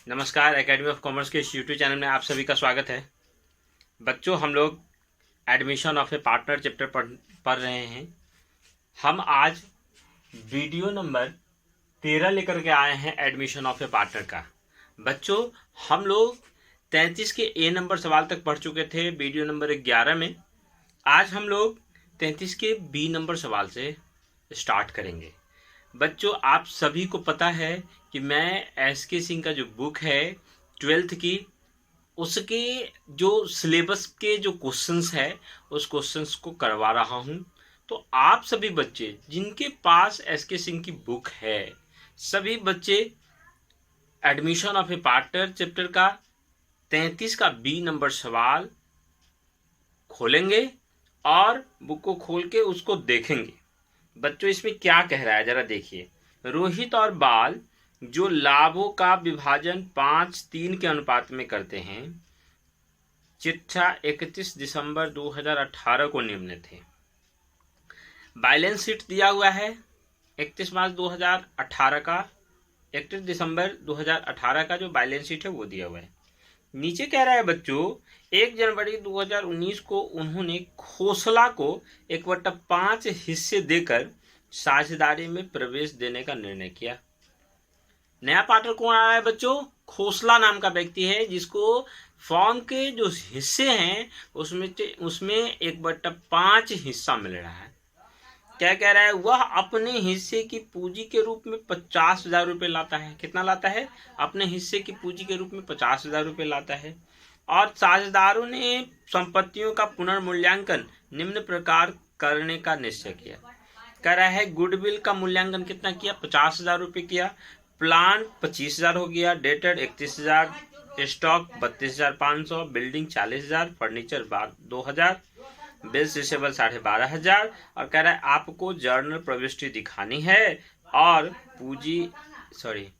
नमस्कार। Academy of commerce के इस यूट्यूब चैनल में आप सभी का स्वागत है। बच्चों, हम लोग admission of A partner chapter पढ़ रहे हैं। हम आज वीडियो नंबर 13 लेकर के आए हैं एडमिशन ऑफ ए पार्टनर का। बच्चों, हम लोग 33 के ए नंबर सवाल तक पढ़ चुके थे वीडियो नंबर 11 में। आज हम लोग 33 के बी नंबर सवाल से स्टार्ट करेंगे। बच्चों, आप सभी को पता है कि मैं एस.के. सिंह का जो बुक है 12th की, उसके जो सिलेबस के जो क्वेश्चंस है उस क्वेश्चंस को करवा रहा हूं। तो आप सभी बच्चे जिनके पास एस.के. सिंह की बुक है, सभी बच्चे admission of A partner chapter का 33 का बी नंबर सवाल खोलेंगे और बुक को खोल के उसको देखेंगे। बच्चों, इसमें क्या कह रहा है जरा देखिए। रोहित और बाल जो लाभों का विभाजन 5:3 के अनुपात में करते हैं, चिट्ठा 31 दिसंबर 2018 को निम्न थे। बैलेंस शीट दिया हुआ है 31 मार्च 2018 का, 31 दिसंबर 2018 का जो बैलेंस शीट है वो दिया हुआ है। नीचे कह रहा है बच्चों, 1 जनवरी 2019 को उन्होंने खोसला को 1/5 हिस्से देकर साझेदारी में प्रवेश देने का निर्णय किया। नया पार्टनर कौन आ रहा है बच्चों? खोसला नाम का व्यक्ति है, जिसको फॉर्म के जो हिस्से हैं उसमें 1/5 हिस्सा मिल रहा है। क्या कह रहा है? वह अपने हिस्से की पूंजी के रूप में 50,000 रुपये लाता है। कितना लाता है? अपने हिस्से की पूंजी के रूप में 50,000 रुपये लाता है। और साझेदारों ने संपत्तियों का पुनर्मूल्यांकन निम्न प्रकार करने का निश्चय किया। कह रहा है गुडविल का मूल्यांकन कितना किया? 50,000 रुपये किया। प्लांट 25,000 हो गया, debtor 31,000, stock 32,500, building 40,000, furniture 2,000, bills receivable 12,500। और कह रहा है आपको जर्नल प्रविष्टि दिखानी है और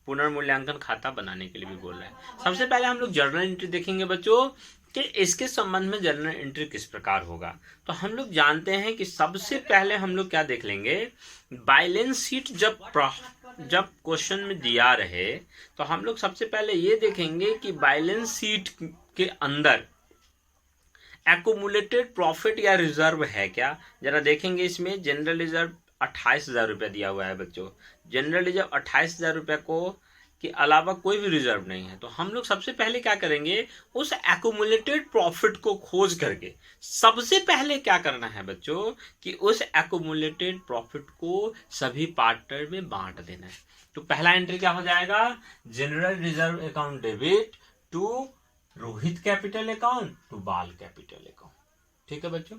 पुनर्मूल्यांकन खाता बनाने के लिए भी बोल रहा है। सबसे पहले हम लोग जर्नल एंट्री देखेंगे बच्चों कि इसके संबंध में जर्नल एंट्री किस प्रकार होगा। तो हम लोग जानते हैं कि सबसे पहले हम लोग क्या देख लेंगे, बैलेंस शीट जब क्वेश्चन में दिया रहे तो हम लोग सबसे पहले ये देखेंगे कि बैलेंस शीट के अंदर एक्यूमुलेटेड प्रॉफिट या रिजर्व है क्या। जरा देखेंगे। इसमें जनरल रिजर्व 28,000 रुपया दिया हुआ है बच्चों। जनरल रिजर्व 28,000 रुपया को के अलावा कोई भी रिजर्व नहीं है। तो हम लोग सबसे पहले क्या करेंगे, उस एक्यूमुलेटेड प्रॉफिट को खोज करके सबसे पहले क्या करना है बच्चों कि उस एक्यूमुलेटेड प्रॉफिट को सभी पार्टनर में बांट देना है। तो पहला एंट्री क्या हो जाएगा, general reserve account debit to Rohit capital account to Bal capital account. ठीक है बच्चों।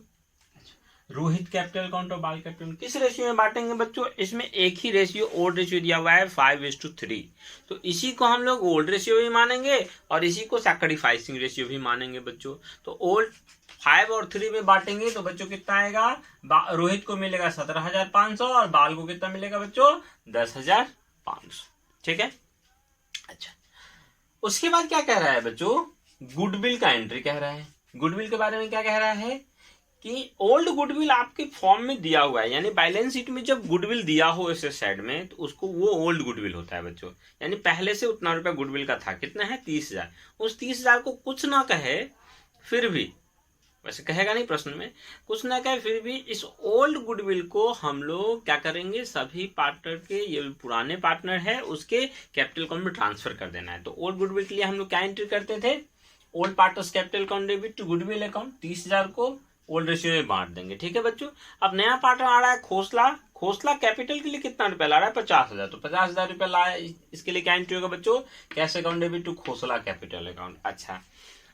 रोहित कैपिटल अकाउंट और बाल कैपिटल किस रेशियो में बांटेंगे बच्चों? इसमें एक ही रेशियो ओल्ड रेशियो दिया हुआ है 5:3। तो इसी को हम लोग ओल्ड रेशियो भी मानेंगे और इसी को सैक्रिफाइसिंग रेशियो भी मानेंगे बच्चों। तो ओल्ड 5 और 3 में बांटेंगे तो बच्चों कितना आएगा, रोहित को मिलेगा 17,500 और बाल को कितना मिलेगा बच्चों? 10,500। ठीक है। अच्छा, उसके बाद क्या कह रहा है बच्चों, गुडविल का एंट्री कह रहा है। गुडविल के बारे में क्या कह रहा है कि ओल्ड गुडविल आपके फॉर्म में दिया हुआ है, यानी बैलेंस शीट में जब गुडविल दिया हो इस साइड में तो उसको वो ओल्ड गुडविल होता है बच्चों। यानी पहले से उतना रुपया गुडविल का था, कितना है? 30,000। उस 30,000 को कुछ ना कहे फिर भी, वैसे कहेगा नहीं प्रश्न में, कुछ ना कहे फिर भी इस ओल्ड गुडविल को हम लोग क्या करेंगे, सभी पार्टनर के, ये पुराने पार्टनर है उसके कैपिटल अकाउंट में ट्रांसफर कर देना है। तो ओल्ड गुडविल के लिए हम लोग क्या एंट्री करते थे, old partners capital account debit to goodwill account, 30,000 को ओल्ड रेशियो में बांट देंगे। ठीक है बच्चों। अब नया पार्टनर आ रहा है खोसला। खोसला कैपिटल के लिए कितना रुपया ला रहा है? 50,000। तो 50,000 रुपया ला, इसके लिए क्या एंट्री होगा बच्चों, cash account debit to Khosla capital account. अच्छा,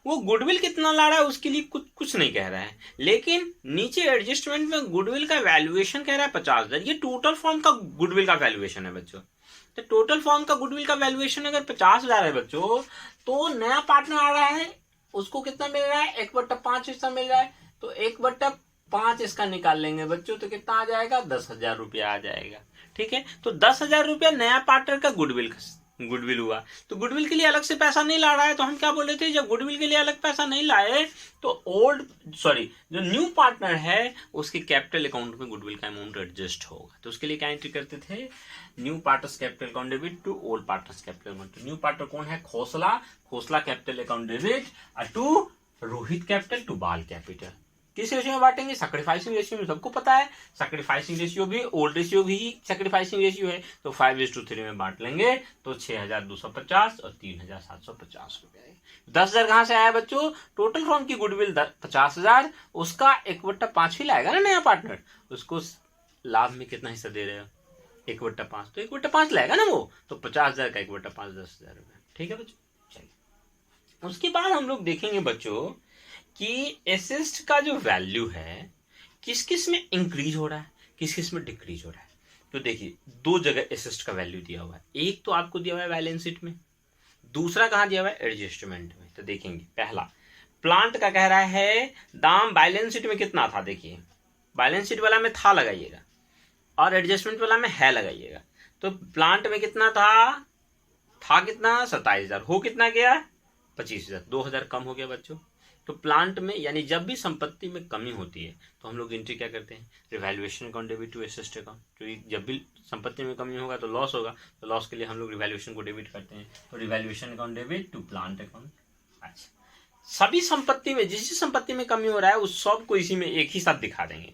वो गुडविल कितना ला रहा है उसके लिए कुछ नहीं कह रहा है, लेकिन नीचे एडजस्टमेंट में गुडविल का वैल्यूएशन कह रहा है 50,000। ये टोटल फॉर्म का गुडविल का वैल्यूएशन है बच्चों। तो टोटल फॉर्म का गुडविल का वैल्यूएशन अगर 50,000 है बच्चों, तो नया पार्टनर आ रहा है उसको कितना मिल रहा है? 1/5 हिस्सा मिल रहा है। तो 1/5 इसका निकाल लेंगे बच्चों तो कितना आ जाएगा? 10,000 रुपया आ जाएगा। ठीक है। तो 10,000 रुपया नया पार्टनर का गुडविल गुडविल हुआ। तो गुडविल के लिए अलग से पैसा नहीं ला रहा है, तो हम क्या बोल रहे थे, जब गुडविल के लिए अलग पैसा नहीं लाए तो जो न्यू पार्टनर है उसके कैपिटल अकाउंट में गुडविल का अमाउंट एडजस्ट होगा। तो उसके लिए क्या एंट्री करते थे, new partners capital account debit to old partners capital account. New partner कौन है, Khosla capital account debit to Rohit capital to Bal capital. किस रेशियो में बांटेंगे, सैक्रिफाइसिंग रेशियो में। सबको पता है सैक्रिफाइसिंग रेशियो भी, ओल्ड रेशियो भी सैक्रिफाइसिंग रेशियो है, तो 5:3 में बांट लेंगे तो 6,250 और 3,750 रुपए। 10,000 कहां से आया बच्चों, टोटल फॉर्म की गुडविल 50,000, उसका 1/5 ही लाएगा ना नया पार्टनर, उसको लाभ में कितना हिस्सा दे रहे हो, 1/5, तो 1/5 लाएगा ना वो, तो 50,000 का 1/5 10,000 रुपए। ठीक है बच्चों, चलिए उसके बाद हम लोग देखेंगे बच्चों कि एसेट का जो वैल्यू है किस किस में इंक्रीज हो रहा है, किस किस में डिक्रीज हो रहा है। तो देखिए 2 जगह एसेट का वैल्यू दिया हुआ है, एक तो आपको दिया हुआ है बैलेंस शीट में, दूसरा कहां दिया हुआ है, एडजस्टमेंट में। तो देखेंगे पहला प्लांट का कह रहा है दाम बैलेंस शीट में कितना था, देखिए बैलेंस शीट वाला में था लगाइएगा और एडजस्टमेंट वाला में है लगाइएगा। तो प्लांट में कितना था कितना 27,000, हो कितना गया 25,000, 2,000 कम हो गया बच्चों। तो प्लांट में यानी जब भी संपत्ति में कमी होती है तो हम लोग एंट्री क्या करते हैं, revaluation account debit to asset account. तो जब भी संपत्ति में कमी होगा तो लॉस होगा, तो लॉस के लिए हम लोग रिवैल्यूएशन को डेबिट करते हैं, तो revaluation account debit to plant account. अच्छा, सभी संपत्ति में जिस संपत्ति में कमी हो रहा है उस सब को इसी में एक ही साथ दिखा देंगे।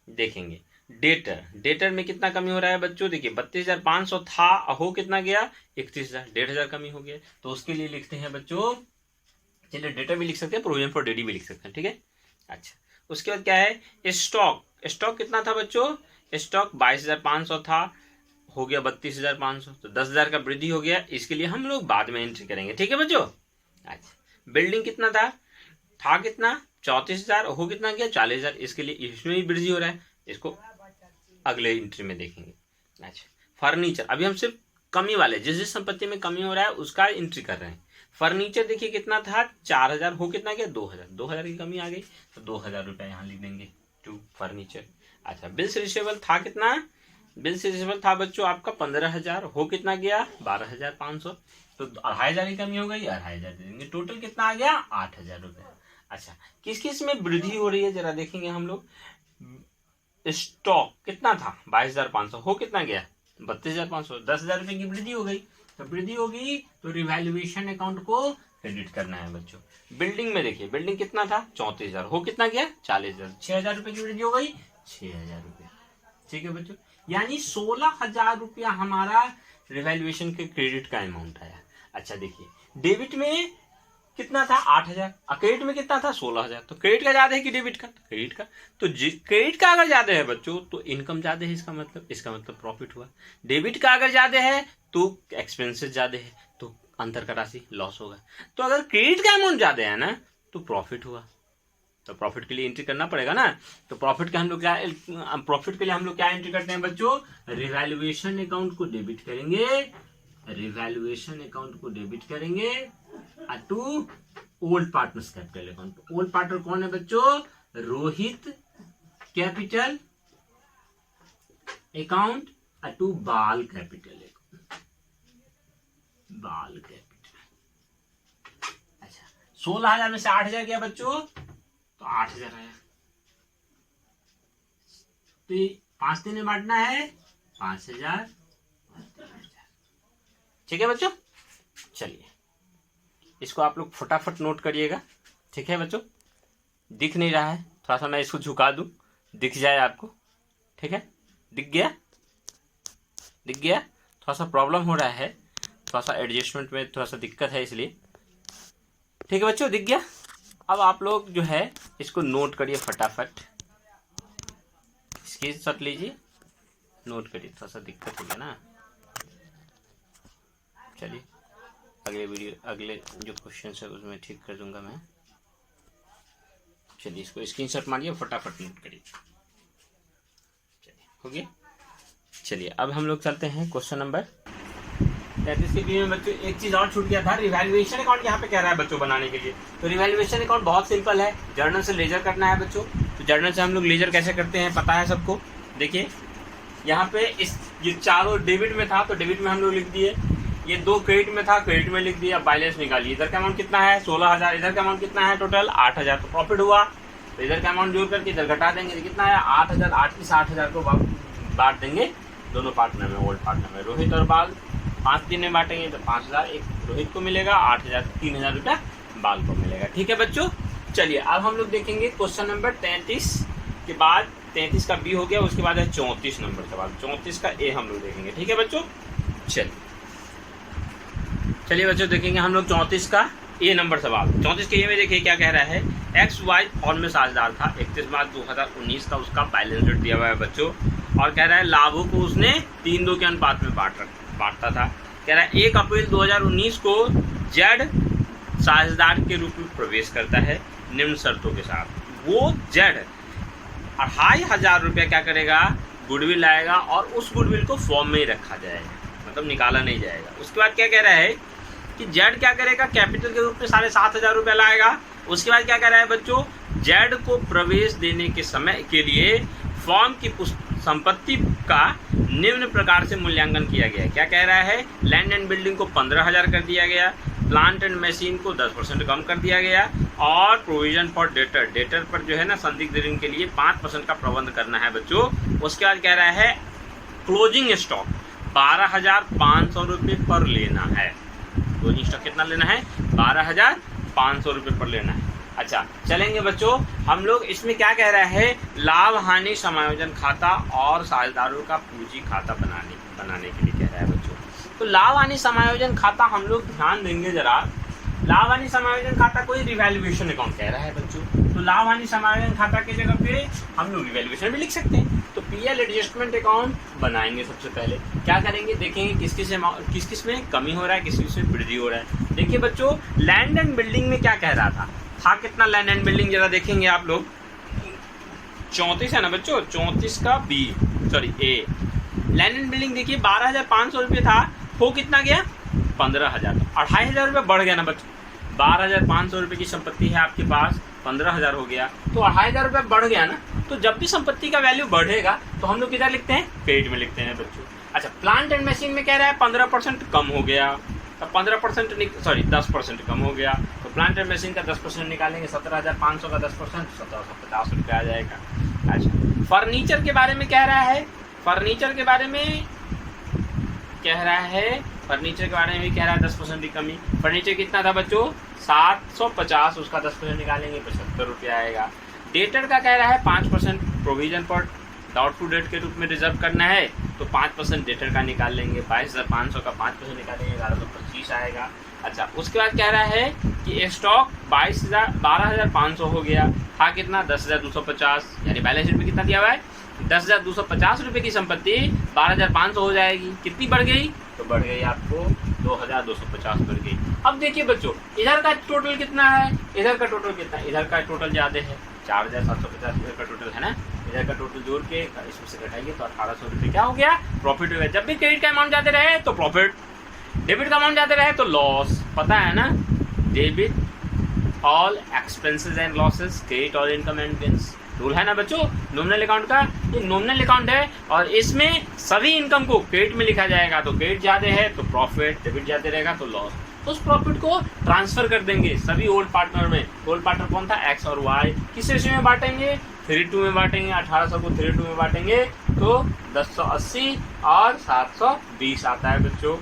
देखेंगे डेटर में कितना कमी हो रहा है बच्चों, देखिए 32,500 था, हो कितना गया 31,000, 1,500 कमी हो गया। तो उसके लिए लिखते हैं बच्चों, चलिए डेटा भी लिख सकते हैं, प्रोविजन फॉर डेडी भी लिख सकते हैं, ठीक है। अच्छा, उसके बाद क्या है, स्टॉक कितना था बच्चों, स्टॉक 22,500 था, हो गया 32,500, तो 10,000 का वृद्धि हो गया। इसके लिए हम लोग बाद में एंट्री करेंगे, ठीक है बच्चों। अच्छा, बिल्डिंग कितना था कितना 34,000, हो कितना गया 40,000, इसके लिए इसमें भी वृद्धि हो रहा है, इसको अगले एंट्री में देखेंगे। अच्छा, फर्नीचर, अभी हम सिर्फ कमी वाले जिस संपत्ति में कमी हो रहा है उसका एंट्री कर रहे हैं। फर्नीचर देखिए कितना था 4,000, हो कितना गया 2,000 की कमी आ गई, तो 2,000 रुपए यहाँ लिख देंगे टू फर्नीचर। अच्छा, बिल्स रिसीवेबल था कितना, बिल्स रिसीवेबल था बच्चों आपका 15,000, हो कितना गया 12,500, तो 2,500 की कमी हो गई, 2,500 दे देंगे, टोटल कितना आ गया 8,000 रुपए। अच्छा, किस किस में वृद्धि हो रही है जरा देखेंगे हम लोग। स्टॉक कितना था 22,500, हो कितना गया 32,500, 10,000 रुपए की वृद्धि हो गई, तो वृद्धि होगी तो रिवैल्यूएशन अकाउंट को क्रेडिट करना है बच्चों। बिल्डिंग में देखिए, बिल्डिंग कितना था 34,000, हो कितना गया 40,000, 6,000 रुपए की वृद्धि हो गई 6,000 रुपए। ठीक है बच्चों, यानी 16,000 रुपया हमारा रिवैल्यूएशन के क्रेडिट का अमाउंट आया। अच्छा देखिए, डेबिट में कितना था 8,000, क्रेडिट में कितना था 16,000, तो क्रेडिट का ज्यादा है कि डेबिट का, क्रेडिट का। तो क्रेडिट का अगर ज्यादा है बच्चों तो इनकम ज्यादा है, इसका मतलब प्रॉफिट हुआ। डेबिट का अगर ज्यादा है तो एक्सपेंसेस ज्यादा है, तो अंतर का राशि लॉस होगा। तो अगर क्रेडिट का अमाउंट ज्यादा है ना तो प्रॉफिट हुआ, तो प्रॉफिट के लिए एंट्री करना पड़ेगा ना। तो प्रॉफिट के लिए हम लोग क्या एंट्री करते हैं बच्चों, रिवैल्यूएशन अकाउंट को डेबिट करेंगे, रिवैल्यूएशन अकाउंट को डेबिट करेंगे to old partners capital account. Old partner कौन है बच्चों, Rohit capital account to Bal capital account, Bal capital. अच्छा, 16,000 में से 8,000 गया बच्चों, तो 8,000 आया, तो 5 दिन में बांटना है 5,000। ठीक है बच्चों, चलिए इसको आप लोग फटाफट नोट करिएगा, ठीक है बच्चों। दिख नहीं रहा है, थोड़ा सा मैं इसको झुका दूं, दिख जाए आपको, ठीक है। दिख गया, थोड़ा सा प्रॉब्लम हो रहा है, थोड़ा सा एडजस्टमेंट में थोड़ा सा दिक्कत है इसलिए, ठीक है बच्चों, दिख गया। अब आप लोग जो है इसको नोट करिए फटाफट, स्क्रीनशॉट लीजिए, नोट करिए, थोड़ा सा दिक्कत हो गया ना। चलिए अगले जो क्वेश्चन है उसमें ठीक कर दूंगा मैं। चलिए इसको स्क्रीनशॉट मारिए, फटाफट नोट करिए। चलिए हो गया। चलिए अब हम लोग चलते हैं क्वेश्चन नंबर 33 के में बच्चों। एक चीज और छूट गया था, रिवैल्यूएशन अकाउंट यहाँ पे कह रहा है बच्चों बनाने के लिए। तो रिवैल्यूएशन अकाउंट बहुत सिंपल है, जर्नल से लेजर करना है बच्चों। तो जर्नल से हम लोग लेजर कैसे करते हैं पता है सबको। देखिए यहाँ पे ये चारों डेबिट में था, तो डेबिट में हम लोग लिख दिए ये 2 क्रेडिट में था, क्रेडिट में लिख दिया, बैलेंस निकालिए। इधर का अमाउंट कितना है 16,000, इधर का अमाउंट कितना है टोटल 8,000, तो प्रॉफिट हुआ। तो इधर का अमाउंट जोड़ करके इधर घटा देंगे, तो कितना है 8,000, 8 की 60,000 को बांट देंगे दोनों पार्टनर में, ओल्ड पार्टनर में। रोहित और बाल 5 दिन में बांटेंगे तो 5,000 एक रोहित को मिलेगा, 8,000 3,000 रुपया बाल को मिलेगा। ठीक है बच्चों, चलिए अब हम लोग देखेंगे क्वेश्चन नंबर 33 के बाद 33 का बी हो गया, उसके बाद है 34 नंबर सवाल, 34 का ए हम लोग देखेंगे। ठीक है बच्चों, चलिए बच्चों देखेंगे हम लोग 34 का ए नंबर सवाल। 34 के ए में देखिए क्या कह रहा है। एक्स वाई फॉर्म में साझेदार था, 31 मार्च 2019 का उसका बैलेंस शीट दिया हुआ है बच्चों, और कह रहा है लाभों को उसने 3-2 के अनुपात में बांटता था। कह रहा है 1 अप्रैल 2019 को जेड साझेदार के रूप में प्रवेश करता है निम्न शर्तों के साथ। वो जेड 2,500 रुपया क्या करेगा, गुडविल लाएगा, और उस गुडविल को फॉर्म में ही रखा जाएगा, मतलब निकाला नहीं जाएगा। उसके बाद क्या कह रहा है कि जेड क्या करेगा, कैपिटल के रूप में 7,500 रुपया लाएगा। उसके बाद क्या कह रहा है बच्चों, जेड को प्रवेश देने के समय के लिए फॉर्म की संपत्ति का निम्न प्रकार से मूल्यांकन किया गया। क्या कह रहा है, लैंड एंड बिल्डिंग को 15,000 कर दिया गया, प्लांट एंड मशीन को 10% कम कर दिया गया, और प्रोविजन फॉर डेटर पर जो है ना संदिग्ध ऋण के लिए 5% का प्रबंध करना है बच्चों। उसके बाद कह रहा है क्लोजिंग स्टॉक 12,500 रुपये पर लेना है। क्लोजिंग स्टॉक कितना लेना है, 12,500 रुपये पर लेना है। अच्छा चलेंगे बच्चों, हम लोग इसमें क्या कह रहा है, लाभ हानि समायोजन खाता और साझेदारों का पूंजी खाता बनाने के लिए कह रहा है बच्चों। तो लाभ हानि समायोजन खाता हम लोग ध्यान देंगे जरा। लाभ हानि समायोजन खाता कोई रिवैल्यूएशन अकाउंट कह रहा है बच्चों, तो लाभ हानि समायोजन खाता की जगह पे हम लोग रिवैल्यूएशन भी लिख सकते हैं। तो पीएल एडजस्टमेंट अकाउंट बनाएंगे। सबसे पहले क्या करेंगे, देखेंगे किस किस में कमी हो रहा है, किस किस में वृद्धि हो रहा है। देखिए बच्चों, लैंड एंड बिल्डिंग में क्या कह रहा था कितना लैंड एंड बिल्डिंग जरा देखेंगे आप लोग, 34 है ना बच्चों, 34 का B sorry A. Land and building देखिए 12,500 रुपये था, हो कितना गया 15,000, 2,500 रुपये बढ़ गया ना बच्चों। 12,500 रुपये की संपत्ति है आपके पास, 15,000 हो गया, तो 2,500 रुपये बढ़ गया ना। तो जब भी संपत्ति का वैल्यू बढ़ेगा तो हम लोग किधर लिखते हैं, क्रेडिट में लिखते हैं बच्चों। अच्छा प्लांट एंड मशीन में कह रहा है 15% कम हो गया, तो 10% कम हो गया, तो प्लांट एंड मशीन का 10% निकालेंगे, 17,500 का 10% 1,750 रुपये आ जाएगा। अच्छा फर्नीचर के बारे में कह रहा है, फर्नीचर के बारे में कह रहा है, फर्नीचर के बारे में भी कह रहा है 10% की कमी। फर्नीचर कितना था बच्चों 750, उसका 10% निकालेंगे 75 रुपये आएगा। डेटर का कह रहा है 5% प्रोविजन पर डाउटफुल डेट के रूप में रिजर्व करना है, तो 5% डेटर का निकाल लेंगे, 22,500 का 5% निकालेंगे, 1125 आएगा। अच्छा उसके बाद कह रहा है कि स्टॉक 12,500 हो गया, था कितना 10,250, यानी बैलेंस शीट में कितना दिया हुआ है 10,250 रुपये की संपत्ति 12,500 हो जाएगी। कितनी बढ़ गई, तो बढ़ गई आपको 2,250 बढ़ गई। अब देखिए बच्चों, इधर का टोटल कितना है, इधर का टोटल कितना है, इधर का टोटल ज़्यादा है 4,750 इधर का टोटल है ना, इधर का टोटल जोड़ के इसमें से घटाइए तो 1,800 रुपये क्या हो गया, प्रॉफिट हो गया। जब भी क्रेडिट का अमाउंट जाते रहे तो प्रॉफिट, डेबिट का अमाउंट जाते रहे तो लॉस, पता है ना, debit all expenses and losses, credit all income and gains, rule है ना बच्चों नॉमिनल अकाउंट का। ये नॉमिनल अकाउंट है और इसमें सभी इनकम को क्रेडिट में लिखा जाएगा, तो क्रेडिट ज्यादा है तो प्रॉफिट, डेबिट ज्यादा रहेगा तो लॉस। उस प्रॉफिट को ट्रांसफर कर देंगे सभी ओल्ड पार्टनर में। ओल्ड पार्टनर कौन था, एक्स और वाई। किस रेशियो में बांटेंगे, 3:2 में बांटेंगे। 1800 को 3:2 में बांटेंगे तो 1080 और 720 आता है बच्चों।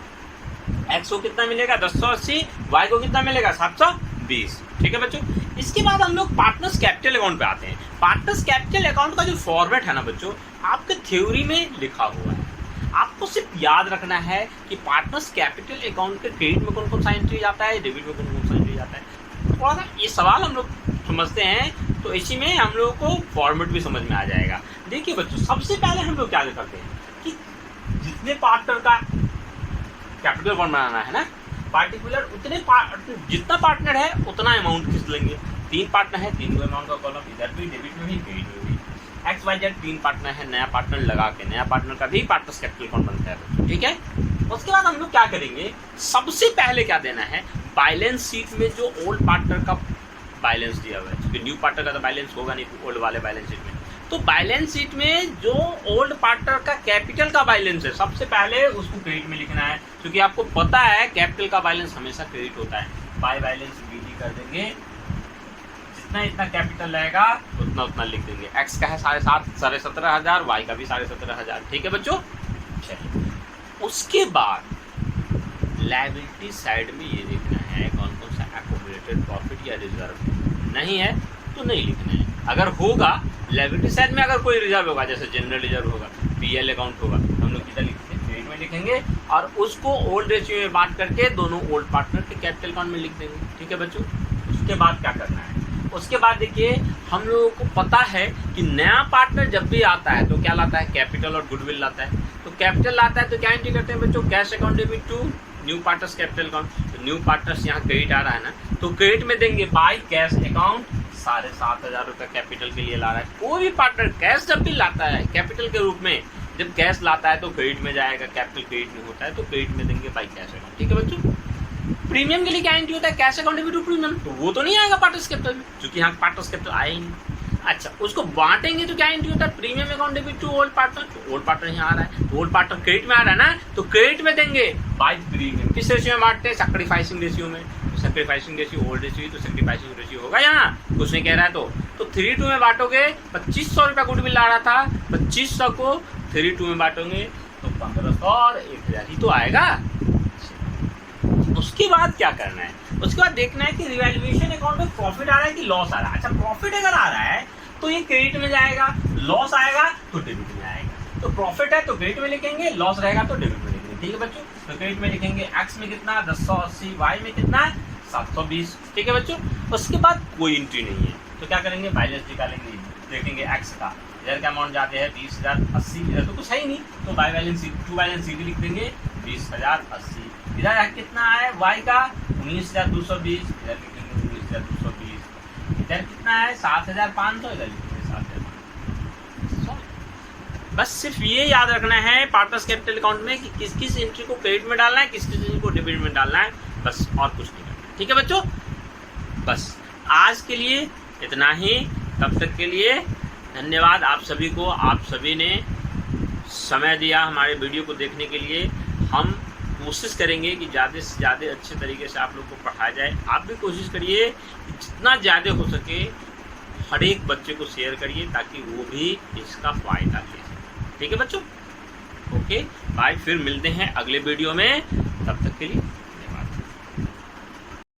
एक्स को कितना मिलेगा 1080, वाई को कितना मिलेगा 720। ठीक है बच्चों, इसके बाद हम लोग पार्टनर्स कैपिटल अकाउंट पे आते हैं। पार्टनर्स कैपिटल अकाउंट का जो फॉर्मेट है ना बच्चों, आपके थ्योरी में लिखा हुआ है, आपको सिर्फ याद रखना है कि पार्टनर्स कैपिटल अकाउंट के क्रेडिट में कौन कौन सा एंट्री आता है, डेबिट में कौन कौन सा एंट्री आता है। थोड़ा सा ये सवाल हम लोग समझते हैं तो इसी में हम लोगों को फॉर्मेट भी समझ में आ जाएगा। देखिए बच्चों, सबसे पहले हम लोग क्या करते हैं कि जितने पार्टनर का कैपिटल फंड बनाना है ना, पार्टिकुलर उतने जितना पार्टनर है उतना अमाउंट खींच लेंगे। 3 पार्टनर है, 3 अमाउंट का कॉलम, इधर भी डेबिट में भी क्रेडिट में भी। एक्स वाई जेड 3 पार्टनर है, नया पार्टनर लगा के नया पार्टनर का भी पार्टनर्स कैपिटल फंड बनता है। ठीक है, उसके बाद हम लोग क्या करेंगे, सबसे पहले क्या देना है, बैलेंस शीट में जो ओल्ड पार्टनर का बैलेंस दिया हुआ है, क्योंकि न्यू पार्टनर का तो बैलेंस होगा नहीं ओल्ड वाले बैलेंस शीट में, तो बैलेंस शीट में जो ओल्ड पार्टनर का कैपिटल का बैलेंस है सबसे पहले उसको क्रेडिट में लिखना है, क्योंकि आपको पता है कैपिटल का बैलेंस हमेशा क्रेडिट होता है। बाय बैलेंस बीडी कर देंगे, जितना इतना कैपिटल रहेगा उतना उतना लिख देंगे। एक्स का है 17,500, वाई का भी 17,500। ठीक है बच्चों, चलिए उसके बाद लायबिलिटी साइड में ये देखना है कौन कौन सा एक्यूमुलेटेड प्रॉफिट या रिजर्व नहीं है तो नहीं लिखना है। अगर होगा लायबिलिटी साइड में, अगर कोई रिजर्व होगा जैसे जनरल रिजर्व होगा, पीएल अकाउंट होगा, हम लोग किधर लिखते हैं, क्रेडिट में लिखेंगे और उसको ओल्ड रेशियो में बांट करके दोनों ओल्ड पार्टनर के कैपिटल अकाउंट में लिख देंगे। ठीक है बच्चों, उसके बाद क्या करना है, उसके बाद देखिए हम लोगों को पता है कि नया पार्टनर जब भी आता है तो क्या लाता है, कैपिटल और गुडविल लाता है। तो कैपिटल लाता है तो क्या एंट्री करते हैं बच्चों, cash account debit to new partners capital account. तो न्यू पार्टनर्स यहाँ क्रेडिट आ रहा है ना, तो क्रेडिट में देंगे बाय कैश अकाउंट 7,500 रुपये कैपिटल के लिए ला रहा है। कोई भी पार्टनर कैश जब भी लाता है कैपिटल के रूप में, जब कैश लाता है तो क्रेडिट में जाएगा, कैपिटल क्रेडिट में होता है तो क्रेडिट में देंगे बाय कैश अकाउंट। ठीक है बच्चों, प्रीमियम के लिए क्या एंट्री होता है, cash account debit to premium, तो वो तो नहीं आएगा पार्टनर्स कैपिटल में, क्योंकि यहाँ पार्टनर्स कैपिटल आए ही नहीं। अच्छा, उसको बांटेंगे तो क्या एंट्री होता है, premium account debit to old partner, तो ओल्ड पार्टनर यहाँ आ रहा है, तो ओल्ड पार्टनर क्रेडिट में आ रहा है ना, तो क्रेडिट में देंगे बाय प्रीमियम। किस रेशियो में बांटते हैं, सैक्रिफाइसिंग रेशियो में। तो सैक्रिफाइसिंग रेशियो ओल्ड रेशियो, तो सैक्रिफाइसिंग रेशियो होगा यहाँ, कुछ नहीं कह रहा है तो 3:2 में बांटोगे। 2,500 रुपया गुडविल ला रहा था, 2,500 को 3:2 में बांटोगे तो 1,500 और 1,000 ही तो आएगा। उसके बाद क्या करना है, उसके बाद देखना है कि रिवैल्यूएशन अकाउंट में प्रॉफिट आ रहा है कि लॉस आ रहा है। अच्छा, प्रॉफिट अगर आ रहा है तो ये क्रेडिट में जाएगा, लॉस आएगा तो डेबिट में आएगा। तो प्रॉफिट है तो क्रेडिट में लिखेंगे, लॉस रहेगा तो डेबिट में लिखेंगे। ठीक है बच्चों, तो क्रेडिट में लिखेंगे एक्स में कितना 1080, वाई में कितना 720। ठीक है बच्चों, उसके बाद कोई एंट्री नहीं है तो क्या करेंगे, बैलेंस निकालेंगे, देखेंगे एक्स का इधर का अमाउंट जाते हैं 20,080, इधर तो कुछ है ही नहीं तो by balance to balance sheet लिख देंगे 20,080। इधर कितना है, वाई का 19,220, इधर लिखेंगे 19,220। इधर कितना है 7,500, इधर लिखेंगे 7,500। बस सिर्फ ये याद रखना है पार्टनर्स कैपिटल अकाउंट में कि किस किस एंट्री को क्रेडिट में डालना है, किस किस एंट्री को डेबिट में डालना है, बस और कुछ नहीं करना। ठीक है बच्चों, बस आज के लिए इतना ही। तब तक के लिए धन्यवाद आप सभी को, आप सभी ने समय दिया हमारे वीडियो को देखने के लिए। हम कोशिश करेंगे कि ज़्यादा से ज़्यादा अच्छे तरीके से आप लोग को पढ़ाया जाए। आप भी कोशिश करिए कि जितना ज़्यादा हो सके हर एक बच्चे को शेयर करिए ताकि वो भी इसका फ़ायदा ले सके। ठीक है बच्चों, ओके बाय, फिर मिलते हैं अगले वीडियो में, तब तक के लिए